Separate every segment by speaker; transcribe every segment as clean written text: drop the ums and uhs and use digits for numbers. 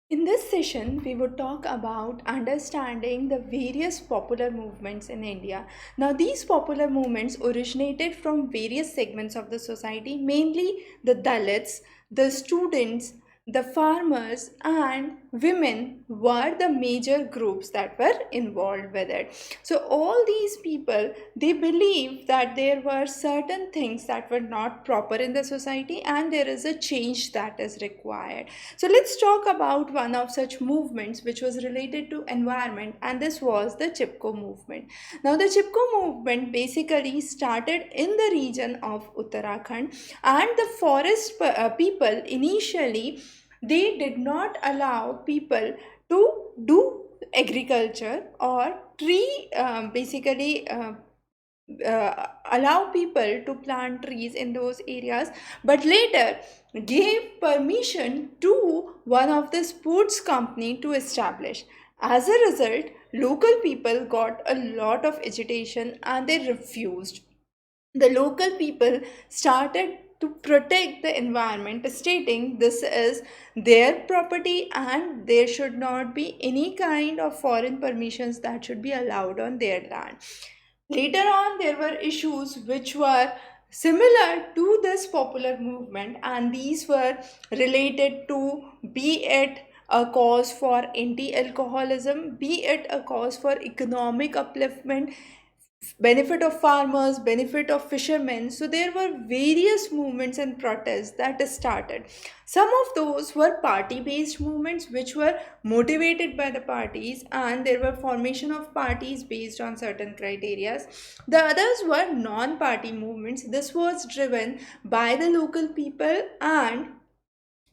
Speaker 1: In this session, we would talk about understanding the various popular movements in India. Now, these popular movements originated from various segments of the society, mainly the Dalits, the students, the farmers, and women were the major groups that were involved with it. So, all these people, they believe that there were certain things that were not proper in the society and there is a change that is required. So let's talk about one of such movements which was related to environment, and this was the Chipko movement. Now the Chipko movement basically started in the region of Uttarakhand, and the people initially, they did not allow people to do agriculture or tree basically allow people to plant trees in those areas, but later gave permission to one of the sports company to establish. As a result, local people got a lot of agitation and they refused. The local people started to protect the environment, stating this is their property and there should not be any kind of foreign permissions that should be allowed on their land. Later on, there were issues which were similar to this popular movement, and these were related to, be it a cause for anti alcoholism, be it a cause for economic upliftment, benefit of farmers, benefit of fishermen. So there were various movements and protests that started. Some of those were party based movements which were motivated by the parties, and there were formation of parties based on certain criteria. The others were non party movements. This was driven by the local people, and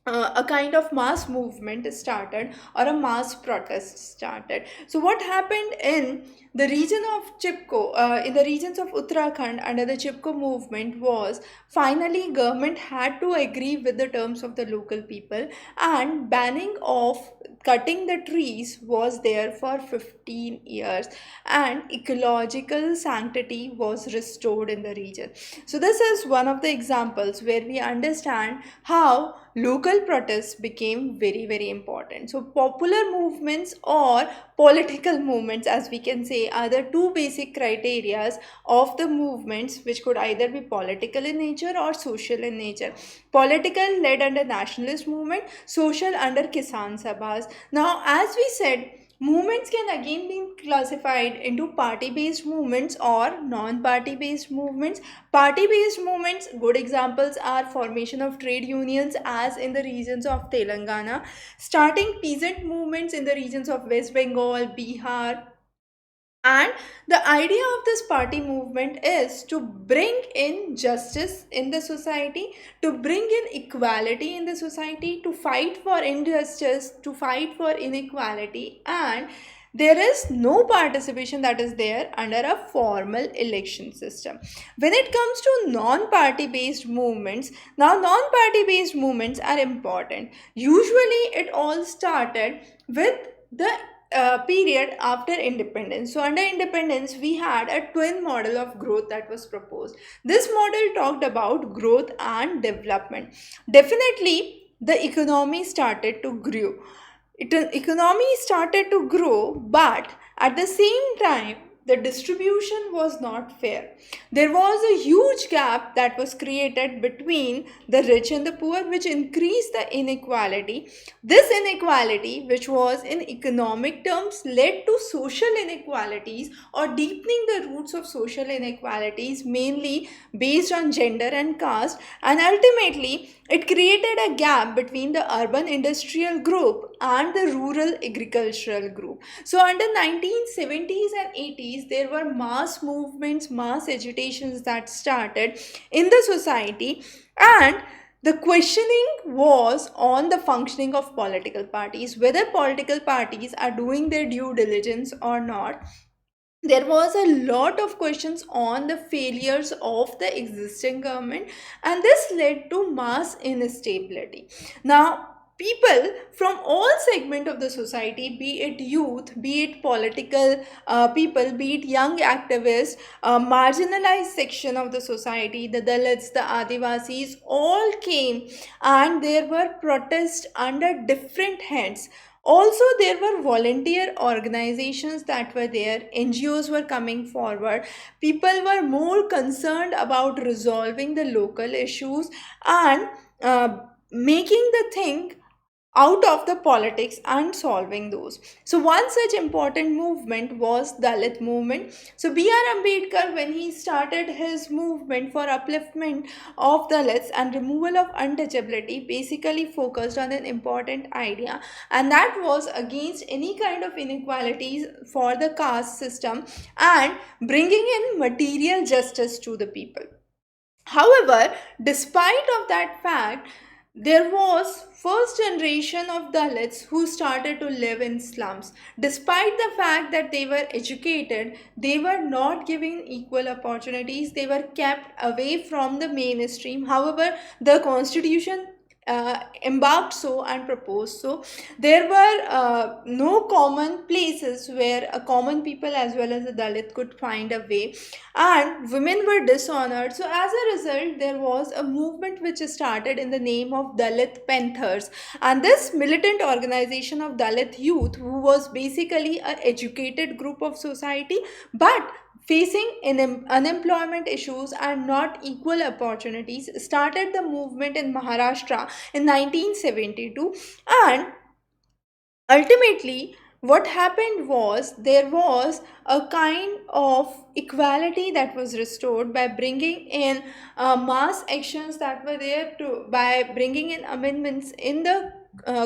Speaker 1: a kind of mass movement started or a mass protest started. So what happened in the region of Chipko, in the regions of Uttarakhand under the Chipko movement was, finally government had to agree with the terms of the local people, and banning of cutting the trees was there for 15 years, and ecological sanctity was restored in the region. So this is one of the examples where we understand how local protests became very important. So popular movements or political movements, as we can say, are the two basic criterias of the movements, which could either be political in nature or social in nature. Political led under nationalist movement, social under Kisan Sabhas. Now, as we said, movements can again be classified into party based movements or non party based movements. Party based movements, good examples are formation of trade unions as in the regions of Telangana, starting peasant movements in the regions of West Bengal, Bihar, and the idea of this party movement is to bring in justice in the society, to bring in equality in the society, to fight for injustice, to fight for inequality, and there is no participation that is there under a formal election system. When it comes to non party based movements, now non party based movements are important. Usually, it all started with the period after independence. So, under independence, we had a twin model of growth that was proposed. This model talked about growth and development. Definitely, the economy started to grow. Economy started to grow, but at the same time, the distribution was not fair. There was a huge gap that was created between the rich and the poor, which increased the inequality. This inequality, which was in economic terms, led to social inequalities or deepening the roots of social inequalities, mainly based on gender and caste, and ultimately it created a gap between the urban industrial group and the rural agricultural group. So under 1970s and 80s, there were mass movements, mass agitations that started in the society, and the questioning was on the functioning of political parties, whether political parties are doing their due diligence or not. There was a lot of questions on the failures of the existing government, and this led to mass instability. Now, people from all segment of the society, be it youth, be it political people, be it young activists, marginalized section of the society, the Dalits, the Adivasis, all came, and there were protests under different heads. Also, there were volunteer organizations that were there, NGOs were coming forward, people were more concerned about resolving the local issues and making the thing out of the politics and solving those. So one such important movement was Dalit movement. So B.R. Ambedkar, when he started his movement for upliftment of Dalits and removal of untouchability, basically focused on an important idea, and that was against any kind of inequalities for the caste system and bringing in material justice to the people. However, despite of that fact, there was first generation of Dalits who started to live in slums. Despite the fact that they were educated, they were not given equal opportunities. They were kept away from the mainstream. However, the constitution embarked so and proposed so. There were no common places where a common people as well as a Dalit could find a way, and women were dishonored. So as a result, there was a movement which started in the name of Dalit Panthers, and this militant organization of Dalit youth, who was basically an educated group of society but facing unemployment issues and not equal opportunities, started the movement in Maharashtra in 1972. And ultimately, what happened was there was a kind of equality that was restored by bringing in mass actions that were there to by bringing in amendments in the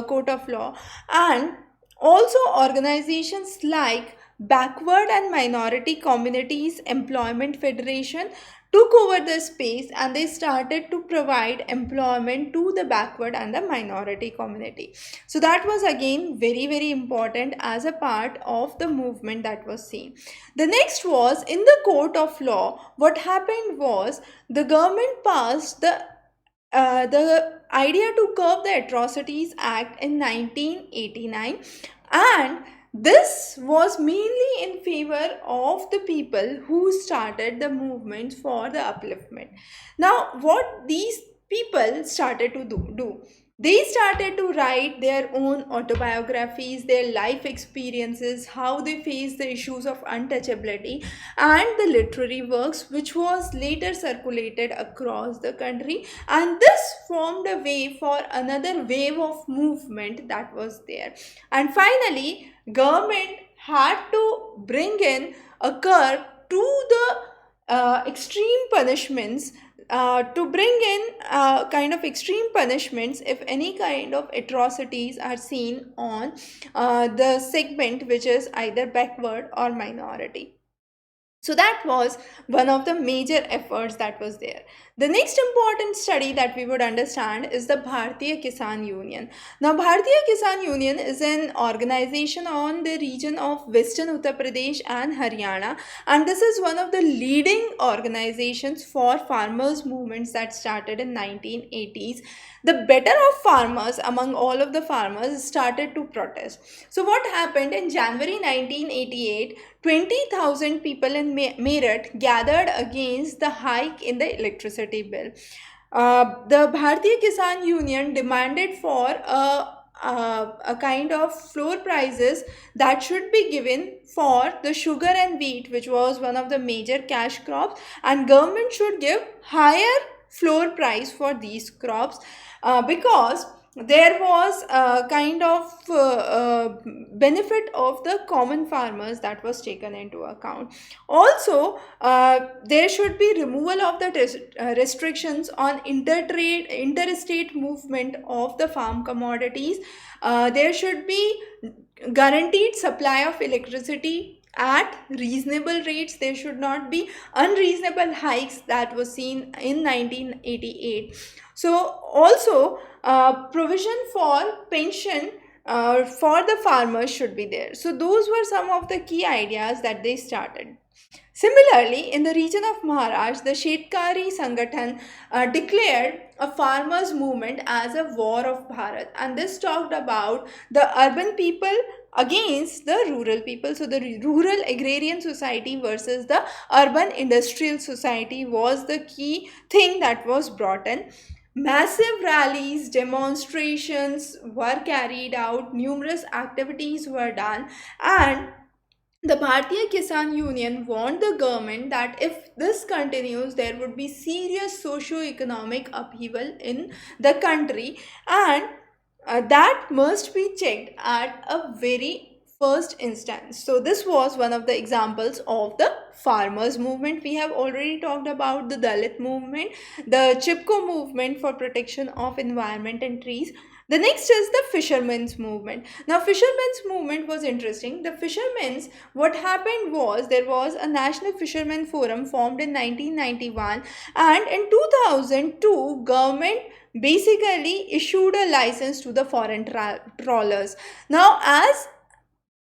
Speaker 1: court of law, and also organizations like backward and minority communities employment federation took over the space, and they started to provide employment to the backward and the minority community. So that was again very very important as a part of the movement that was seen. The next was in the court of law. What happened was the government passed the idea to curb the Atrocities Act in 1989, and this was mainly in favor of the people who started the movement for the upliftment. Now, what these people started to do, they started to write their own autobiographies, their life experiences, how they faced the issues of untouchability, and the literary works, which was later circulated across the country. And this formed a way for another wave of movement that was there. And finally, government had to bring in a curb to the extreme punishments, to bring in kind of extreme punishments if any kind of atrocities are seen on the segment which is either backward or minority. So that was one of the major efforts that was there. The next important study that we would understand is the Bhartiya Kisan Union. Now, Bhartiya Kisan Union is an organization on the region of Western Uttar Pradesh and Haryana, and this is one of the leading organizations for farmers movements that started in 1980s. The better of farmers among all of the farmers started to protest. So what happened in January 1988? 20,000 people in Meerut gathered against the hike in the electricity bill. The Bhartiya Kisan Union demanded for a kind of floor prices that should be given for the sugar and wheat, which was one of the major cash crops, and government should give higher floor price for these crops, because there was a kind of benefit of the common farmers that was taken into account. Also, there should be removal of the restrictions on interstate movement of the farm commodities. There should be guaranteed supply of electricity at reasonable rates. There should not be unreasonable hikes that was seen in 1988. So also provision for pension for the farmers should be there. So those were some of the key ideas that they started. Similarly, in the region of Maharashtra, the Shetkari Sanghatana declared a farmers' movement as a war of Bharat, and this talked about the urban people against the rural people. So, the rural agrarian society versus the urban industrial society was the key thing that was brought in. Massive rallies, demonstrations were carried out, numerous activities were done, and the Bhartiya Kisan Union warned the government that if this continues, there would be serious socio-economic upheaval in the country, and that must be checked at a very first instance. So, this was one of the examples of the farmers movement. We have already talked about the Dalit movement, the Chipko movement for protection of environment and trees. The next is the fishermen's movement. Now, fishermen's movement was interesting. The fishermen's, what happened was there was a National Fishermen Forum formed in 1991, and in 2002, government basically issued a license to the foreign trawlers. Now, as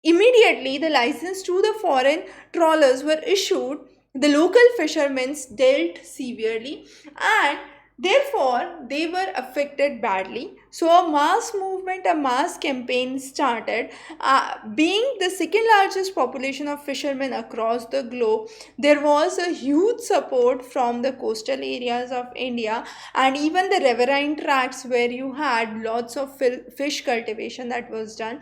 Speaker 1: immediately the license to the foreign trawlers were issued, the local fishermen dealt severely, and therefore they were affected badly. So a mass movement, a mass campaign started. Being the second largest population of fishermen across the globe, there was a huge support from the coastal areas of India, and even the riverine tracts where you had lots of fish cultivation that was done,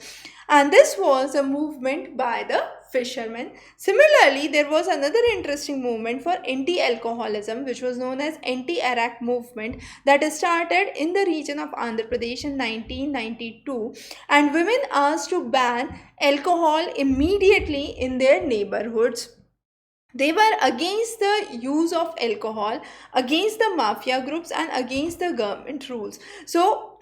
Speaker 1: and this was a movement by the fishermen. Similarly, there was another interesting movement for anti-alcoholism, which was known as Anti-Arrack Movement, that started in the region of Andhra Pradesh in 1992, and women asked to ban alcohol immediately in their neighborhoods. They were against the use of alcohol, against the mafia groups, and against the government rules. So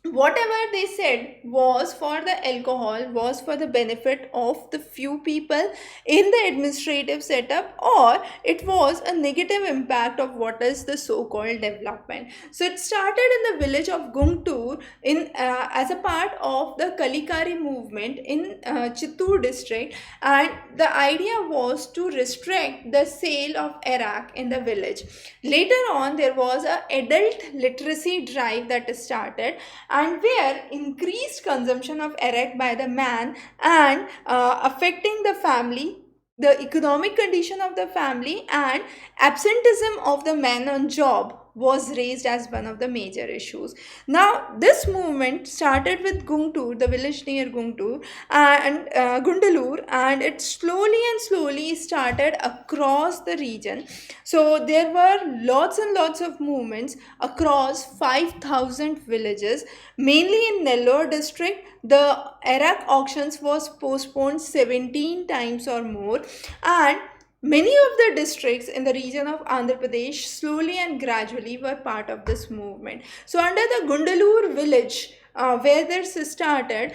Speaker 1: whatever they said was for the alcohol, was for the benefit of the few people in the administrative setup, or it was a negative impact of what is the so-called development. So it started in the village of Gumtur in as a part of the Kalikari movement in Chittoor district, and the idea was to restrict the sale of arrack in the village. Later on, there was a adult literacy drive that started, and where increased consumption of arrack by the man and affecting the family, the economic condition of the family, and absenteeism of the man on job was raised as one of the major issues. Now, this movement started with Guntur, the village near Guntur, and Gundalur, and it slowly started across the region. So there were lots and lots of movements across 5,000 villages, mainly in Nellore district. The Iraq auctions was postponed 17 times or more, and many of the districts in the region of Andhra Pradesh slowly and gradually were part of this movement. So under the Gundalur village, where this started,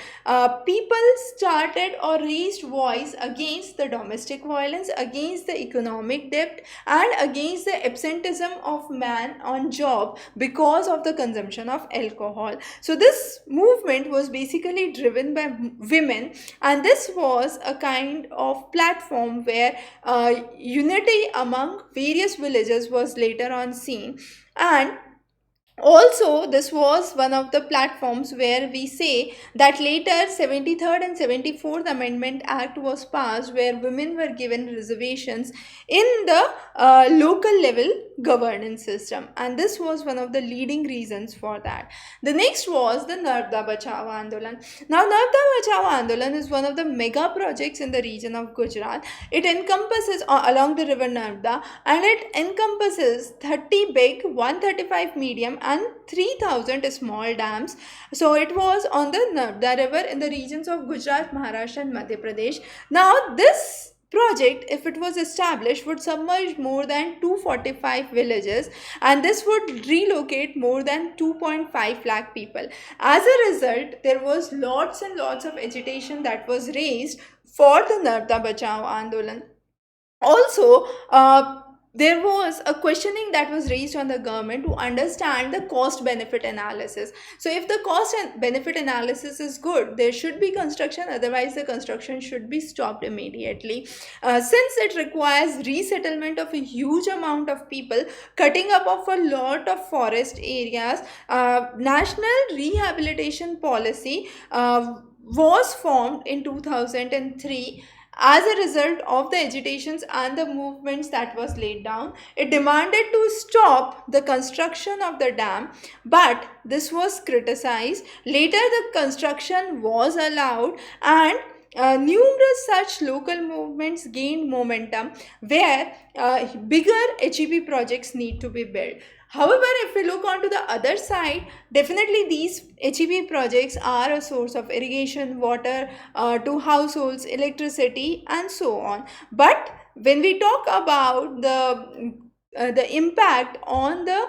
Speaker 1: people started or raised voice against the domestic violence, against the economic debt, and against the absenteeism of man on job because of the consumption of alcohol. So this movement was basically driven by women, and this was a kind of platform where unity among various villages was later on seen. And also, this was one of the platforms where we say that later 73rd and 74th Amendment Act was passed, where women were given reservations in the local level governance system, and this was one of the leading reasons for that. The next was the Narmada Bachao Andolan. Now, Narmada Bachao Andolan is one of the mega projects in the region of Gujarat. It encompasses along the river Narmada, and it encompasses 30 big, 135 medium, and 3,000 small dams. So it was on the Narmada river in the regions of Gujarat, Maharashtra, and Madhya Pradesh. Now this project, if it was established, would submerge more than 245 villages, and this would relocate more than 2.5 lakh people. As a result, there was lots and lots of agitation that was raised for the Narmada Bachao Andolan. Also, there was a questioning that was raised on the government to understand the cost benefit analysis. So if the cost and benefit analysis is good, there should be construction, otherwise the construction should be stopped immediately. Since it requires resettlement of a huge amount of people, cutting up of a lot of forest areas, national rehabilitation policy was formed in 2003 as a result of the agitations and the movements that was laid down. It demanded to stop the construction of the dam, but this was criticized. Later, the construction was allowed, and numerous such local movements gained momentum where bigger HEP projects need to be built. However, if we look onto the other side, definitely these HEP projects are a source of irrigation, water to households, electricity, and so on. But when we talk about the impact on the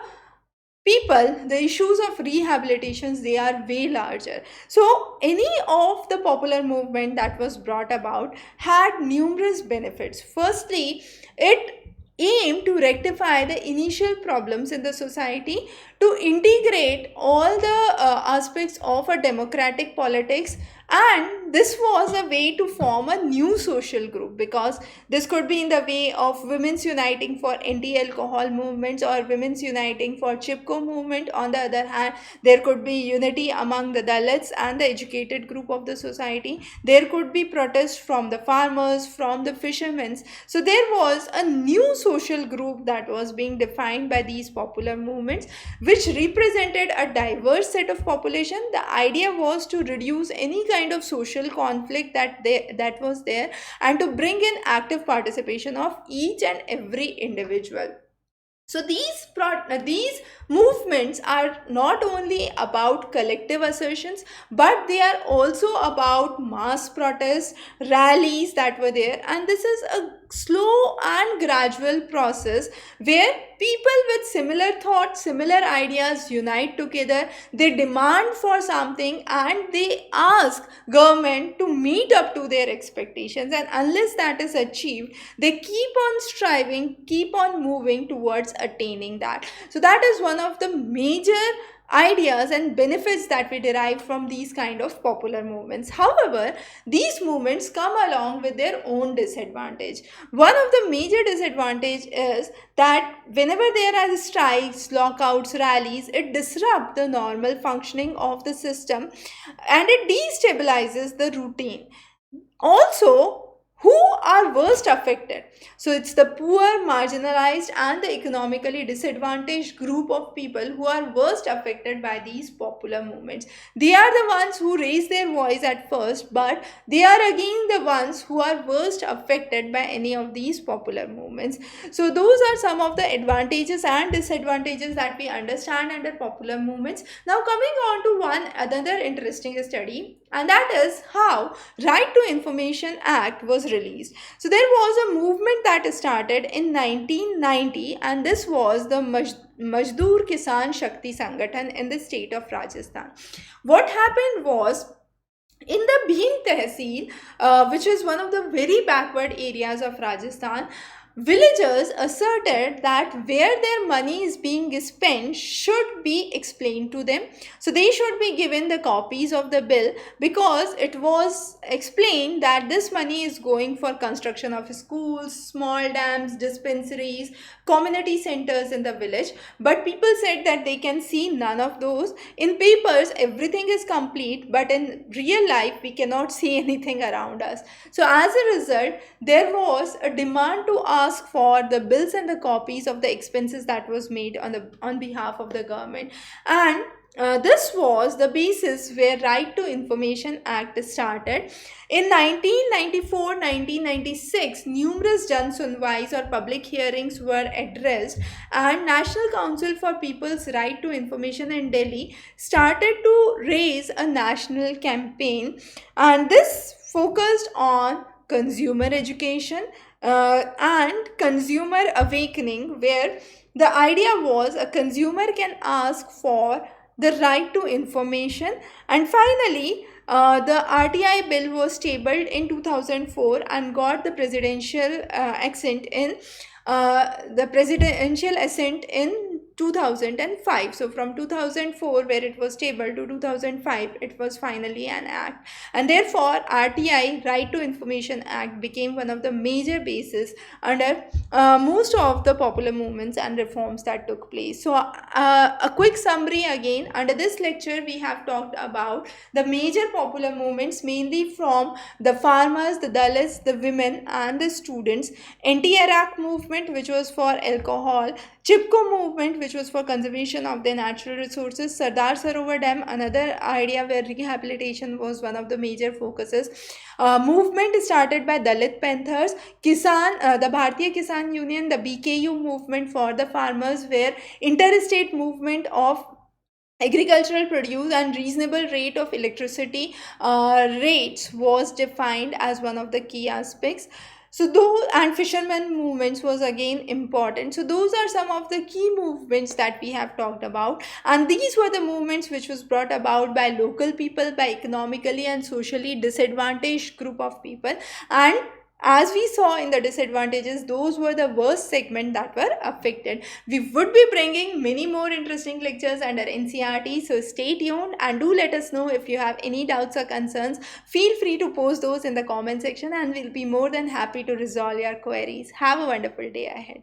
Speaker 1: people, the issues of rehabilitations, they are way larger. So any of the popular movement that was brought about had numerous benefits. Firstly, it aimed to rectify the initial problems in the society, to integrate all the aspects of a democratic politics, and this was a way to form a new social group, because this could be in the way of women's uniting for anti-alcohol movements, or women's uniting for Chipko movement. On the other hand, there could be unity among the Dalits and the educated group of the society. There could be protest from the farmers, from the fishermen. So there was a new social group that was being defined by these popular movements, which represented a diverse set of population. The idea was to reduce any kind of social conflict that was there, and to bring in active participation of each and every individual. So these movements are not only about collective assertions, but they are also about mass protests, rallies that were there. And this is a slow and gradual process where people with similar thoughts, similar ideas unite together. They demand for something, and they ask government to meet up to their expectations. And unless that is achieved, they keep on striving, keep on moving towards attaining that. So that is one of the major ideas and benefits that we derive from these kind of popular movements. However, these movements come along with their own disadvantage. One of the major disadvantage is that whenever there are strikes, lockouts, rallies, it disrupts the normal functioning of the system, and it destabilizes the routine. Also, who are worst affected? So it's the poor, marginalized, and the economically disadvantaged group of people who are worst affected by these popular movements. They are the ones who raise their voice at first, but they are again the ones who are worst affected by any of these popular movements. So those are some of the advantages and disadvantages that we understand under popular movements. Now coming on to another interesting study, and that is how Right to Information Act was released. So there was a movement that started in 1990, and this was the Mazdoor Kisan Shakti Sanghatana in the state of Rajasthan. What happened was, in the Bhim Tehsil, which is one of the very backward areas of Rajasthan, villagers asserted that where their money is being spent should be explained to them. So they should be given the copies of the bill, because it was explained that this money is going for construction of schools, small dams, dispensaries, community centers in the village. But people said that they can see none of those. In papers, everything is complete, but in real life, we cannot see anything around us. So as a result, there was a demand to ask for the bills and the copies of the expenses that was made on behalf of the government. And this was the basis where Right to Information Act started. In 1994-1996, numerous Jan Sunwais or public hearings were addressed, and National Council for People's Right to Information in Delhi started to raise a national campaign, and this focused on consumer education and consumer awakening, where the idea was a consumer can ask for the right to information. And finally, the RTI bill was tabled in 2004 and got the presidential accent in the presidential ascent in 2005. So from 2004, where it was stable, to 2005, it was finally an act, and therefore RTI, Right to Information Act, became one of the major bases under most of the popular movements and reforms that took place. So a quick summary again: under this lecture we have talked about the major popular movements, mainly from the farmers, the Dalits, the women, and the students. Anti-Arrack movement, which was for alcohol. Chipko movement, which was for conservation of their natural resources. Sardar Sarovar Dam, another idea where rehabilitation was one of the major focuses. Movement started by Dalit Panthers. Kisan, the Bhartiya Kisan Union, the BKU movement for the farmers, where interstate movement of agricultural produce and reasonable rate of electricity rates was defined as one of the key aspects. So those, and fishermen movements was again important. So those are some of the key movements that we have talked about, and these were the movements which was brought about by local people, by economically and socially disadvantaged group of people. And as we saw in the disadvantages, those were the worst segment that were affected. We would be bringing many more interesting lectures under NCERT, so stay tuned and do let us know if you have any doubts or concerns. Feel free to post those in the comment section, and we'll be more than happy to resolve your queries. Have a wonderful day ahead.